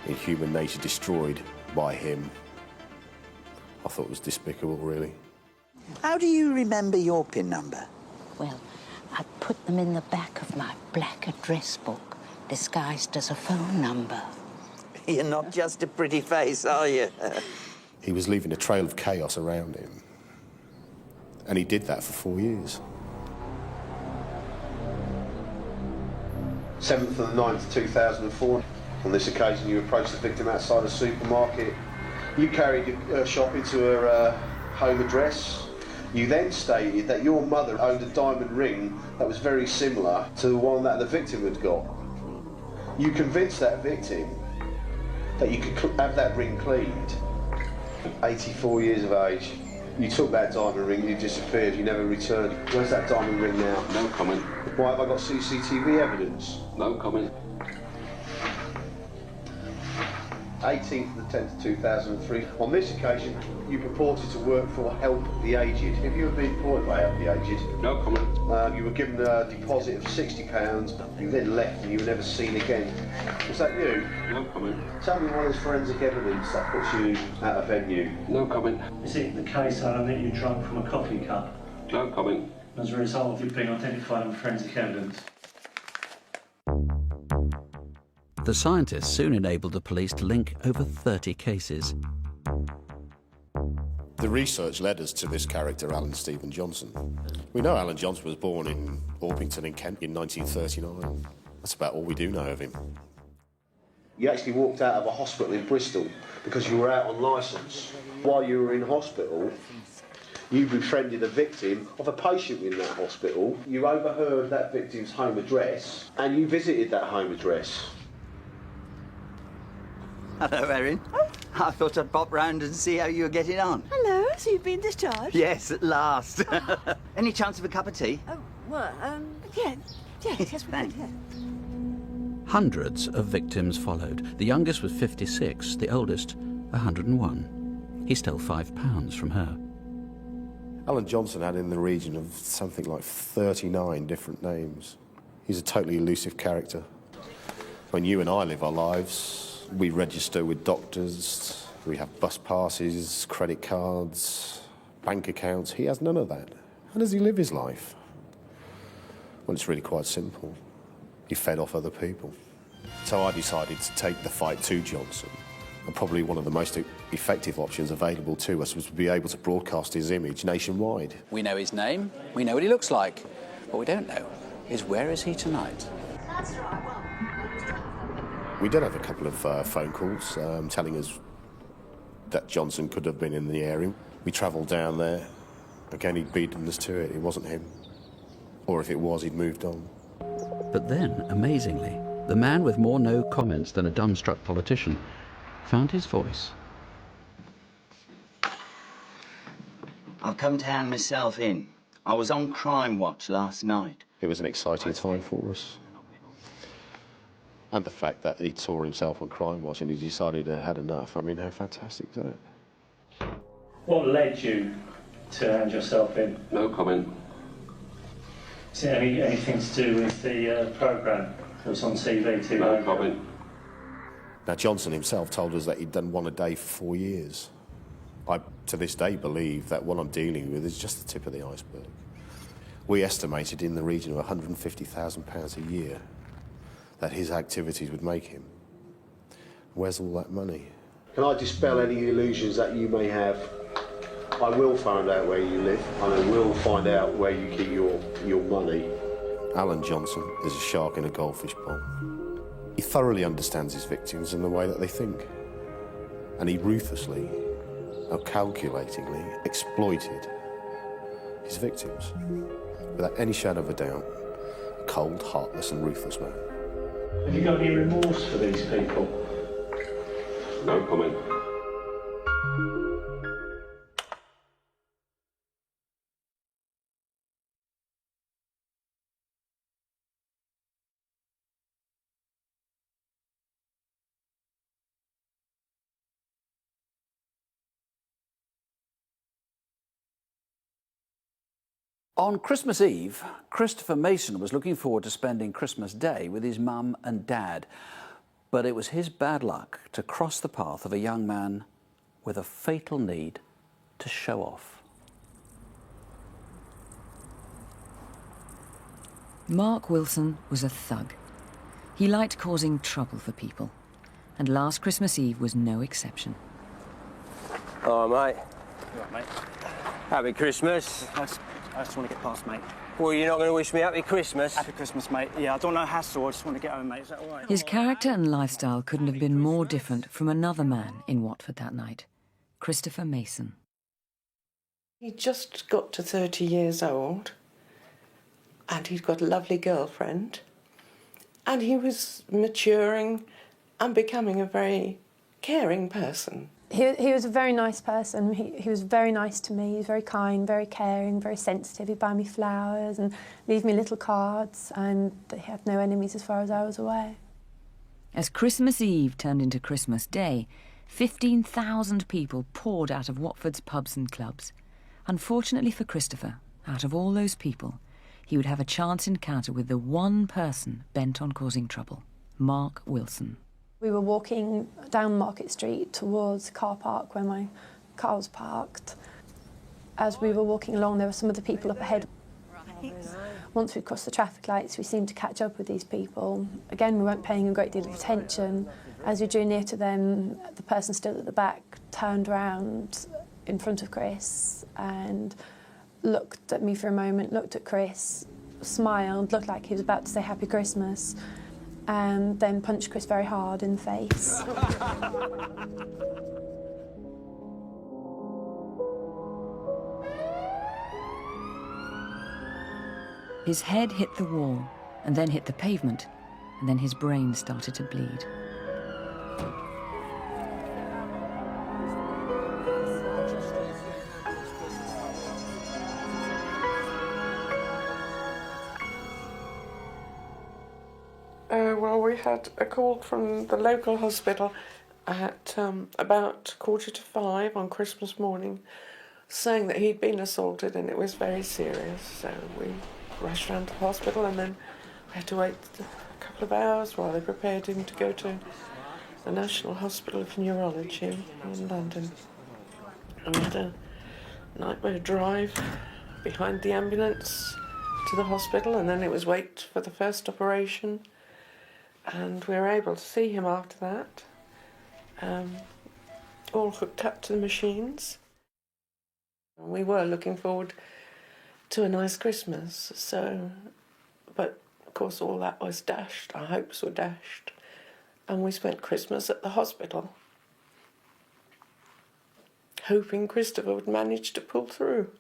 Speaker 15: in human nature destroyed by him. I thought it was despicable, really.
Speaker 17: How do you remember your PIN number?
Speaker 18: Well, I put them in the back of my black address book, disguised as a phone number.
Speaker 17: You're not just a pretty face, are you?
Speaker 15: He was leaving a trail of chaos around him, and he did that for 4 years. 7th of the 9th, 2004. On this occasion, you approached the victim outside a supermarket. You carried her shopping to her home address. You then stated that your mother owned a diamond ring that was very similar to the one that the victim had got. You convinced that victim that you could have that ring cleaned. 84 years of age. You took that diamond ring, you disappeared, you never returned. Where's that diamond ring now?
Speaker 14: No comment.
Speaker 15: Why have I got CCTV evidence?
Speaker 14: No comment.
Speaker 15: 18th of the 10th, 2003. On this occasion, you purported to work for Help the Aged. Have you ever been employed by Help the Aged?
Speaker 14: No comment.
Speaker 15: You were given a deposit of £60. You then left and you were never seen again. Was that you?
Speaker 14: No comment.
Speaker 15: Tell me one of those forensic evidence that puts you at a venue.
Speaker 14: No comment.
Speaker 19: Is it the case that you drank from a coffee cup?
Speaker 14: No comment.
Speaker 19: As a result of it being identified on forensic evidence?
Speaker 1: The scientists soon enabled the police to link over 30 cases.
Speaker 15: The research led us to this character, Alan Stephen Johnson. We know Alan Johnson was born in Orpington in Kent in 1939. That's about all we do know of him. You actually walked out of a hospital in Bristol because you were out on licence. While you were in hospital, you befriended a victim of a patient in that hospital. You overheard that victim's home address and you visited that home address.
Speaker 17: Hello, Erin. I thought I'd pop round and see how you were getting on.
Speaker 21: Hello, so you've been discharged?
Speaker 17: Yes, at last. Any chance of a cup of tea?
Speaker 21: Oh, well, yes, we could, yeah.
Speaker 1: Hundreds of victims followed. The youngest was 56, the oldest 101. He stole £5 from her.
Speaker 15: Alan Johnson had in the region of something like 39 different names. He's a totally elusive character. When you and I live our lives, we register with doctors, we have bus passes, credit cards, bank accounts. He has none of that. How does he live his life? Well, it's really quite simple. He fed off other people. So I decided to take the fight to Johnson. And probably one of the most effective options available to us was to be able to broadcast his image nationwide.
Speaker 23: We know his name, we know what he looks like. What we don't know is where is he tonight?
Speaker 21: That's right.
Speaker 15: We did have a couple of phone calls telling us that Johnson could have been in the area. We travelled down there Again, he'd beaten us to it. It wasn't him. Or if it was, he'd moved on.
Speaker 1: But then, amazingly, the man with more no comments than a dumbstruck politician found his voice.
Speaker 17: I've come to hand myself in. I was on Crimewatch last night.
Speaker 15: It was an exciting time for us. And the fact that he saw himself on Crimewatch and he decided he had enough. I mean, how fantastic is that?
Speaker 19: What led you to hand yourself in?
Speaker 14: No comment.
Speaker 19: Is it anything to do with the programme that was on TV too?
Speaker 14: No comment.
Speaker 15: Now, Johnson himself told us that he'd done one a day for 4 years. I, to this day, believe that what I'm dealing with is just the tip of the iceberg. We estimated in the region of £150,000 a year that his activities would make him. Where's all that money?
Speaker 11: Can I dispel any illusions that you may have? I will find out where you live, and I will find out where you keep your money.
Speaker 15: Alan Johnson is a shark in a goldfish pond. He thoroughly understands his victims and the way that they think. And he ruthlessly, or calculatingly, exploited his victims. Without any shadow of a doubt, a cold, heartless and ruthless man.
Speaker 19: Have you got any remorse for these people?
Speaker 14: No comment.
Speaker 1: On Christmas Eve, Christopher Mason was looking forward to spending Christmas Day with his mum and dad. But it was his bad luck to cross the path of a young man with a fatal need to show off.
Speaker 2: Mark Wilson was a thug. He liked causing trouble for people. And last Christmas Eve was no exception.
Speaker 4: Oh, mate.
Speaker 21: You all right, mate?
Speaker 4: Happy Christmas.
Speaker 21: I just want to get past, mate.
Speaker 4: Well, you're not going to wish me happy Christmas?
Speaker 21: Happy Christmas, mate. Yeah, I don't know hassle. I just want to get home, mate. Is that all right?
Speaker 2: His character and lifestyle couldn't have been more different from another man in Watford that night, Christopher Mason.
Speaker 5: He just got to 30 years old, and he'd got a lovely girlfriend, and he was maturing and becoming a very caring person.
Speaker 12: He was a very nice person. He was very nice to me. He was very kind, very caring, very sensitive. He'd buy me flowers and leave me little cards, and he had no enemies as far as I was aware.
Speaker 2: As Christmas Eve turned into Christmas Day, 15,000 people poured out of Watford's pubs and clubs. Unfortunately for Christopher, out of all those people, he would have a chance encounter with the one person bent on causing trouble, Mark Wilson.
Speaker 12: We were walking down Market Street towards the car park where my car was parked. As we were walking along, there were some of the people up ahead. Once we crossed the traffic lights, we seemed to catch up with these people. Again, we weren't paying a great deal of attention. As we drew near to them, the person stood at the back turned around in front of Chris and looked at me for a moment, looked at Chris, smiled, looked like he was about to say Happy Christmas, and then punched Chris very hard in the face.
Speaker 2: His head hit the wall, and then hit the pavement, and then his brain started to bleed.
Speaker 5: Well, we had a call from the local hospital at about 4:45 on Christmas morning, saying that he'd been assaulted and it was very serious. So we rushed round to the hospital, and then we had to wait a couple of hours while they prepared him to go to the National Hospital of Neurology in London. And we had a nightmare drive behind the ambulance to the hospital, and then it was wait for the first operation. And we were able to see him after that, all hooked up to the machines. And we were looking forward to a nice Christmas, but of course all that was dashed, our hopes were dashed, and we spent Christmas at the hospital, hoping Christopher would manage to pull through.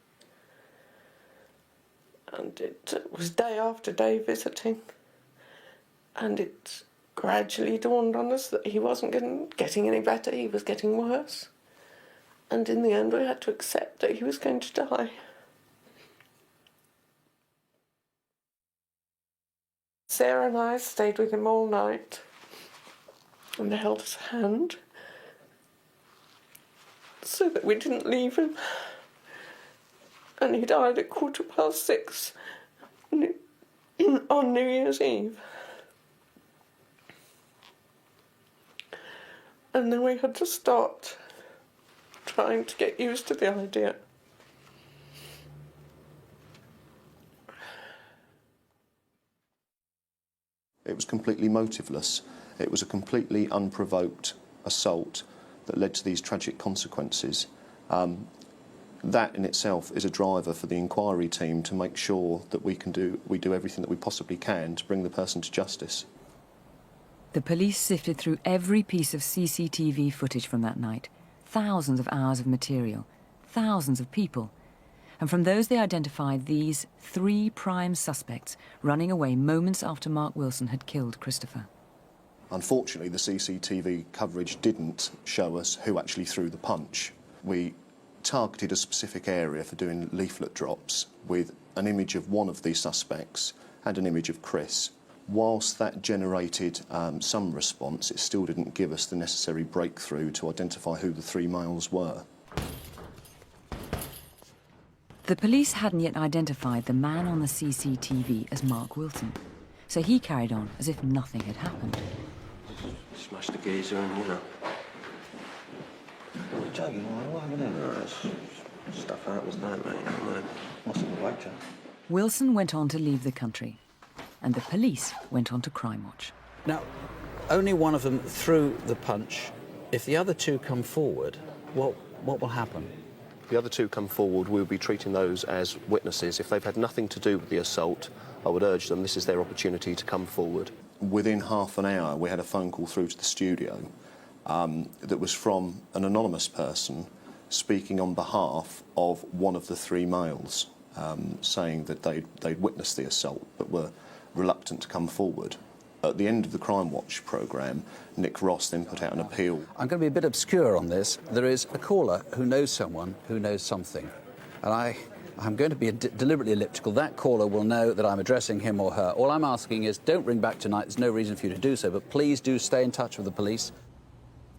Speaker 5: And it was day after day visiting. And it gradually dawned on us that he wasn't getting any better, he was getting worse. And in the end we had to accept that he was going to die. Sarah and I stayed with him all night and held his hand so that we didn't leave him. And he died at 6:15 on New Year's Eve. And then we had to start trying to get used to the idea.
Speaker 15: It was completely motiveless. It was a completely unprovoked assault that led to these tragic consequences. That in itself is a driver for the inquiry team to make sure that we do everything that we possibly can to bring the person to justice.
Speaker 2: The police sifted through every piece of CCTV footage from that night, thousands of hours of material, thousands of people. And from those they identified these 3 prime suspects running away moments after Mark Wilson had killed Christopher.
Speaker 15: Unfortunately, the CCTV coverage didn't show us who actually threw the punch. We targeted a specific area for doing leaflet drops with an image of one of these suspects and an image of Chris. Whilst that generated some response, it still didn't give us the necessary breakthrough to identify who the 3 males were.
Speaker 2: The police hadn't yet identified the man on the CCTV as Mark Wilson, so he carried on as if nothing had happened.
Speaker 4: Smash the geezer and, you know. What joking? What happened then? No, stuff happens, don't mate. What's the way, Jack?
Speaker 2: Wilson went on to leave the country, and the police went on to Crimewatch.
Speaker 1: Now, only one of them threw the punch. If the other 2 come forward, what will happen?
Speaker 15: The other 2 come forward, we'll be treating those as witnesses. If they've had nothing to do with the assault, I would urge them, this is their opportunity to come forward. Within half an hour, we had a phone call through to the studio that was from an anonymous person speaking on behalf of one of the 3 males, saying that they'd witnessed the assault but were reluctant to come forward. At the end of the Crimewatch programme, Nick Ross then put out an appeal.
Speaker 1: I'm going to be a bit obscure on this. There is a caller who knows someone who knows something. And I'm going to be deliberately elliptical. That caller will know that I'm addressing him or her. All I'm asking is don't ring back tonight. There's no reason for you to do so, but please do stay in touch with the police.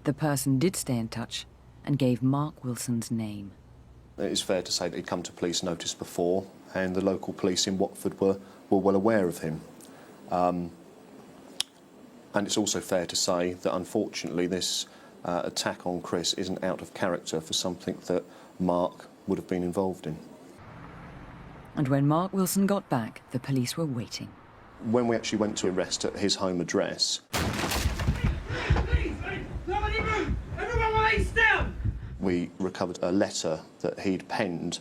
Speaker 2: The person did stay in touch and gave Mark Wilson's name.
Speaker 15: It is fair to say that he'd come to police notice before, and the local police in Watford were well aware of him. And it's also fair to say that, unfortunately, this attack on Chris isn't out of character for something that Mark would have been involved in.
Speaker 2: And when Mark Wilson got back, the police were waiting.
Speaker 15: When we actually went to arrest at his home address,
Speaker 20: Nobody move! Everyone lay still!
Speaker 15: We recovered a letter that he'd penned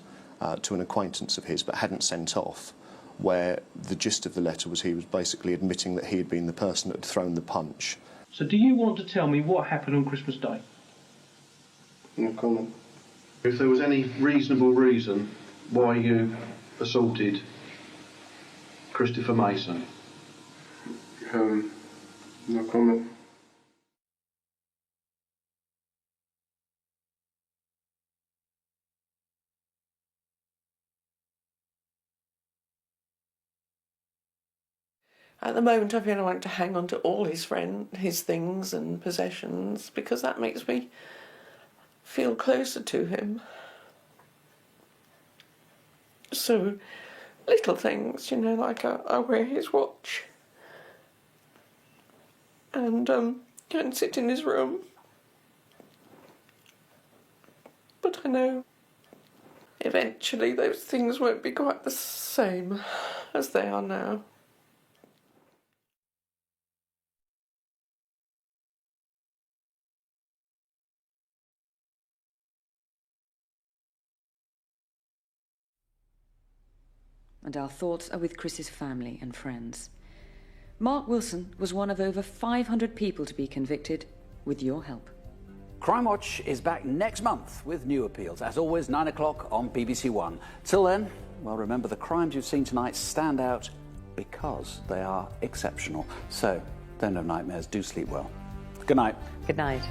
Speaker 15: to an acquaintance of his but hadn't sent off, where the gist of the letter was he was basically admitting that he had been the person that had thrown the punch.
Speaker 6: So do you want to tell me what happened on Christmas Day?
Speaker 11: No comment. If there was any reasonable reason why you assaulted Christopher Mason? No comment.
Speaker 5: At the moment, I feel I want to hang on to all his things and possessions, because that makes me feel closer to him. So, little things, you know, like I wear his watch and go and sit in his room. But I know eventually those things won't be quite the same as they are now.
Speaker 2: And our thoughts are with Chris's family and friends. Mark Wilson was one of over 500 people to be convicted with your help.
Speaker 1: Crimewatch is back next month with new appeals. As always, 9 o'clock on BBC One. Till then, well, remember, the crimes you've seen tonight stand out because they are exceptional. So, don't have nightmares, do sleep well. Good night.
Speaker 2: Good night.